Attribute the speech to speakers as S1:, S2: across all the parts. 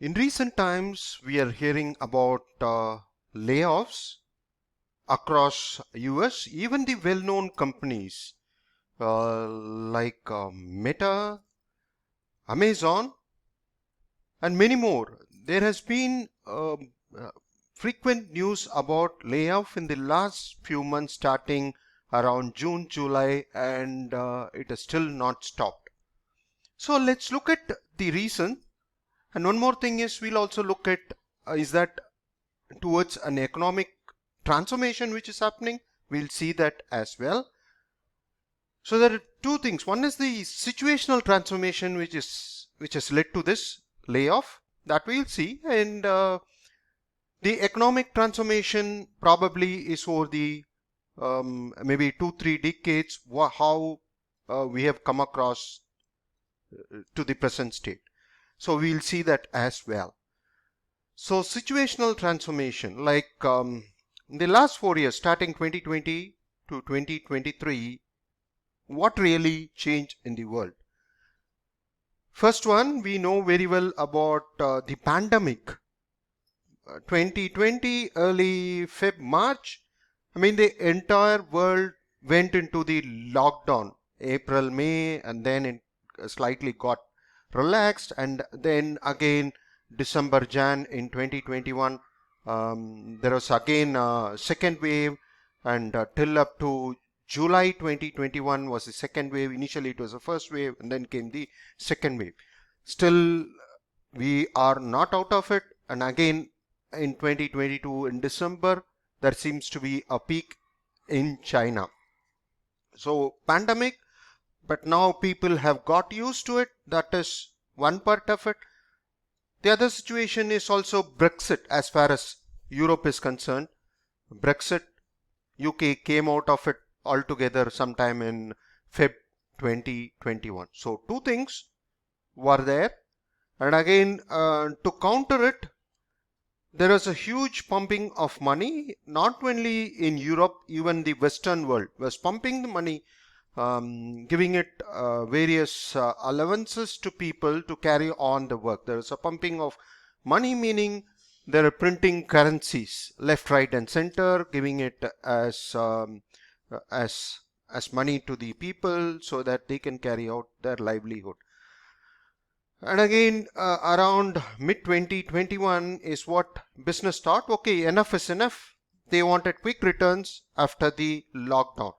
S1: In recent times, we are hearing about layoffs across US, even the well-known companies like Meta, Amazon, and many more. There has been frequent news about layoff in the last few months, starting around June, July, and it has still not stopped. So let's look at the reason. And one more thing is we'll also look at is that towards an economic transformation which is happening. We'll see that as well. So there are two things. One is the situational transformation which has led to this layoff that we'll see, and the economic transformation probably is over the maybe 2-3 decades how we have come across to the present state. So we'll see that as well. So situational transformation, like in the last 4 years, starting 2020 to 2023, what really changed in the world? First one, we know very well about the pandemic. 2020, early Feb, March, the entire world went into the lockdown. April, May, and then it slightly got relaxed, and then again December, Jan in 2021, there was again a second wave, and till up to July 2021 was the second wave. Initially it was the first wave, and then came the second wave. Still, we are not out of it, and again in 2022 in December, there seems to be a peak in China. So pandemic, but now people have got used to it. That is one part of it. The other situation is also Brexit as far as Europe is concerned. Brexit, UK came out of it altogether sometime in Feb 2021. So two things were there. And again, to counter it, there was a huge pumping of money, not only in Europe, even the Western world was pumping the money, giving it various allowances to people to carry on the work. There is a pumping of money, meaning they are printing currencies left, right, and center, giving it as money to the people so that they can carry out their livelihood. And again, around mid 2021 is what business thought, okay, enough is enough. They wanted quick returns after the lockdown.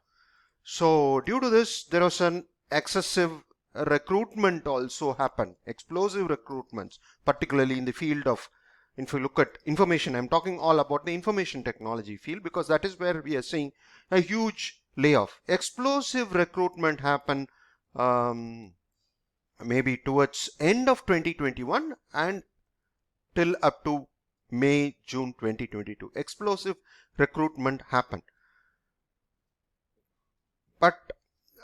S1: So due to this, there was an excessive recruitment also happened, explosive recruitments, particularly in the field of, if you look at information, I'm talking all about the information technology field, because that is where we are seeing a huge layoff. Explosive recruitment happened maybe towards end of 2021 and till up to May, June 2022. Explosive recruitment happened. But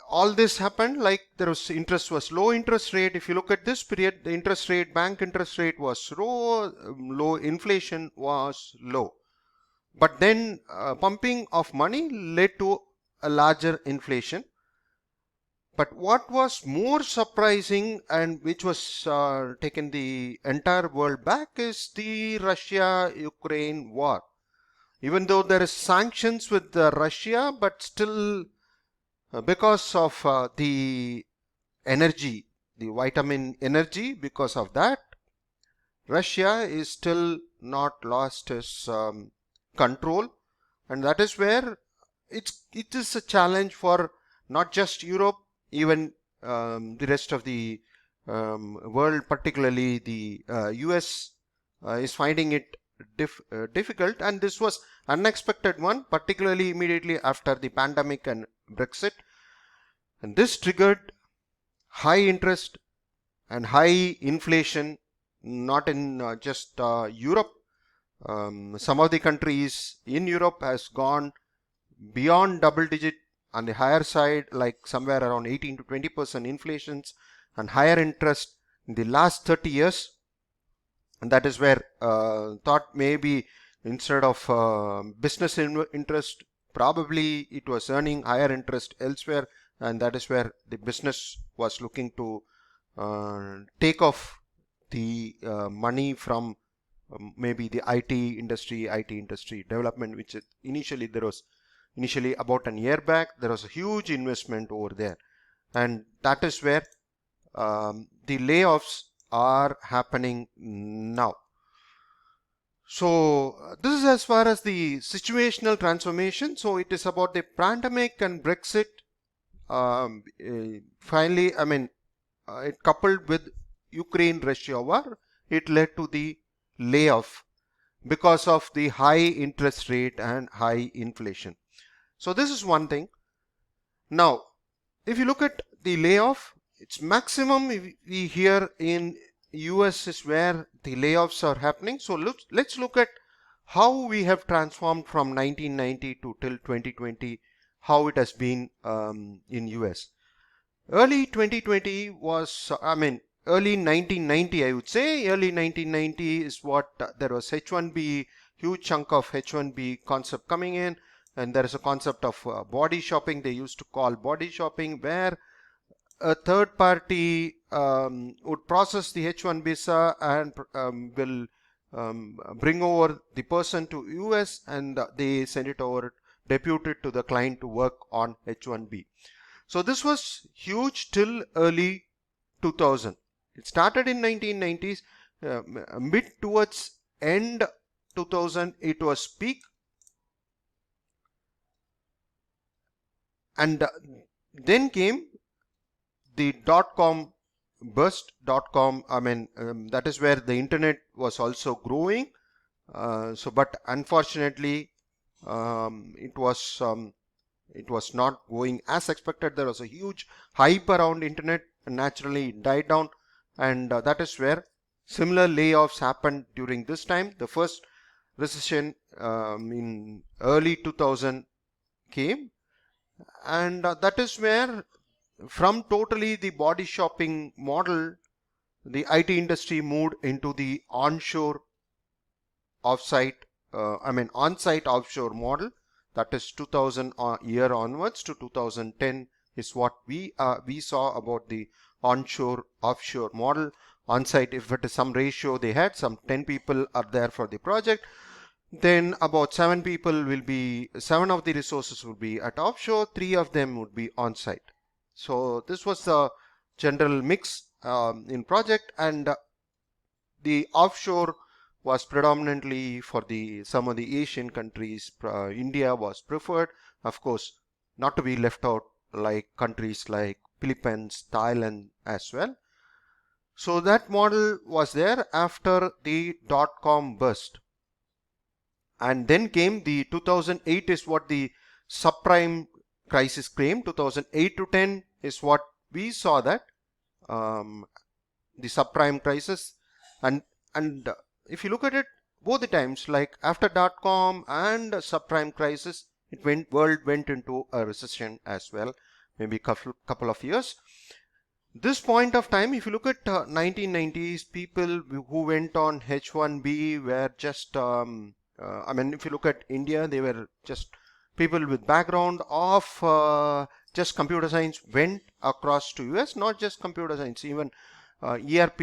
S1: all this happened like there was low interest rate. If you look at this period, the interest rate, bank interest rate was low, inflation was low. But then pumping of money led to a larger inflation. But what was more surprising, and which was taken the entire world back, is the Russia-Ukraine war. Even though there is sanctions with Russia, but still because of the energy, the vitamin energy, because of that, Russia is still not lost its control, and that is where it is a challenge for not just Europe, even the rest of the world, particularly the US is finding it difficult, and this was unexpected one, particularly immediately after the pandemic and Brexit, and this triggered high interest and high inflation, not in just Europe. Some of the countries in Europe has gone beyond double digit on the higher side, like somewhere around 18 to 20% inflations and higher interest in the last 30 years. And that is where thought maybe instead of business interest, probably it was earning higher interest elsewhere, and that is where the business was looking to take off the money from maybe the IT industry development, which initially about a year back, there was a huge investment over there. And that is where the layoffs are happening now. So this is as far as the situational transformation. So it is about the pandemic and Brexit. Finally, I mean, it coupled with Ukraine-Russia war, it led to the layoff because of the high interest rate and high inflation. So this is one thing. Now, if you look at the layoff, it's maximum we here in US is where the layoffs are happening. So let's look at how we have transformed from 1990 to till 2020, how it has been in US. Early 2020 was, early 1990, I would say. Early 1990 is what there was H1B, huge chunk of H1B concept coming in. And there is a concept of body shopping, they used to call body shopping, where a third party would process the H1 visa and will bring over the person to US, and they send it over, depute it to the client to work on H1B. So this was huge till early 2000. It started in 1990s, mid towards end 2000 it was peak, and then came the dot-com burst. Dot-com, that is where the internet was also growing. But unfortunately, it was not going as expected. There was a huge hype around internet, and naturally it died down, and that is where similar layoffs happened during this time. The first recession in early 2000 came, and that is where from totally the body shopping model, the IT industry moved into the onshore offsite, on-site offshore model. That is 2000 year onwards to 2010 is what we saw about the onshore offshore model. On-site, if it is some ratio, they had some 10 people are there for the project, then about 7 of the resources would be at offshore, 3 of them would be on-site. So this was the general mix in project, and the offshore was predominantly for some of the Asian countries. India was preferred, of course, not to be left out, like countries like Philippines, Thailand as well. So that model was there after the dot-com burst. And then came the 2008 is what the subprime crisis came. 2008 to 10 is what we saw, that the subprime crisis. And if you look at it, both the times, like after dot-com and subprime crisis, world went into a recession as well, maybe couple of years. This point of time, if you look at 1990s, people who went on H1B were just if you look at India, they were just people with background of just computer science went across to US. Not just computer science, even ERP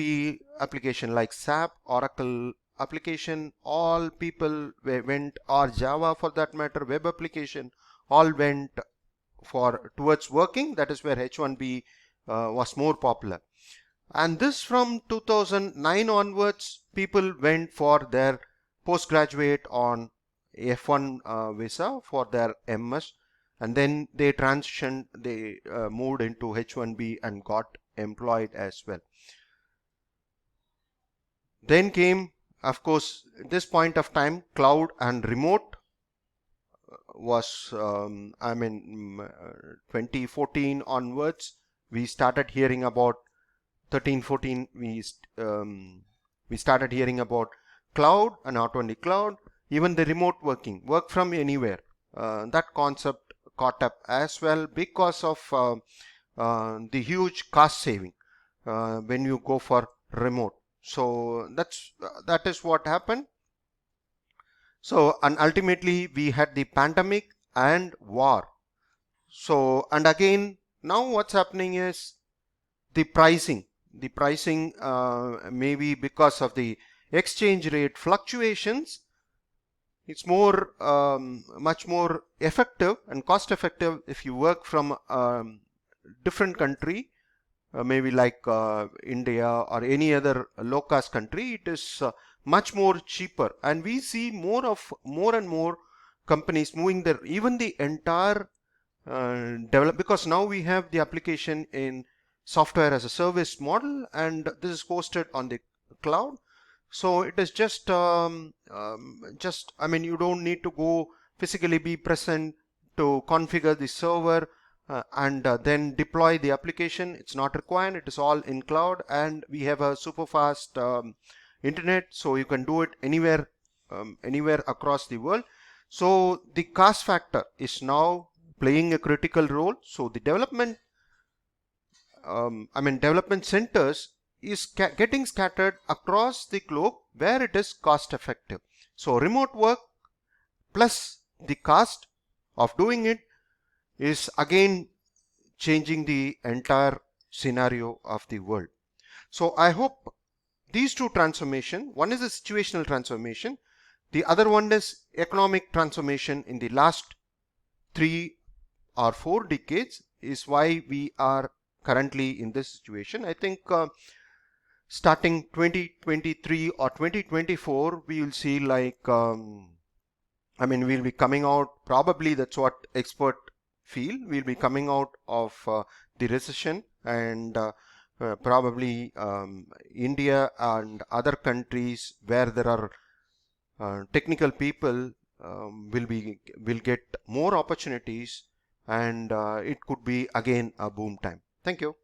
S1: application like SAP, Oracle application, all people went, or Java for that matter, web application, all went towards working. That is where H1B was more popular. And this from 2009 onwards, people went for their postgraduate on F1 visa for their MS, and then they transitioned, they moved into H1B and got employed as well. Then came, of course, at this point of time, cloud and remote was 2014 onwards we started hearing about 13-14 we started hearing about cloud, and not only cloud, even the remote work from anywhere. That concept caught up as well because of the huge cost saving when you go for remote. So that is what happened. So, and ultimately we had the pandemic and war. So, and again, now what's happening is the pricing. the pricing maybe because of the exchange rate fluctuations, it's more much more effective and cost effective if you work from different country, maybe like India or any other low cost country. It is much more cheaper, and we see more and more companies moving their even the entire develop, because now we have the application in software as a service model, and this is hosted on the cloud. So it is just I mean, you don't need to go physically be present to configure the server and then deploy the application. It's not required. It is all in cloud, and we have a super fast internet, so you can do it anywhere across the world. So the cost factor is now playing a critical role. So the development centers is getting scattered across the globe where it is cost effective. So remote work plus the cost of doing it is again changing the entire scenario of the world. So I hope these two transformation, one is a situational transformation, the other one is economic transformation in the last 3 or 4 decades, is why we are currently in this situation. I think starting 2023 or 2024, we will see like we'll be coming out, probably that's what expert feel, we'll be coming out of the recession, and probably India and other countries where there are technical people will get more opportunities, and it could be again a boom time. Thank you.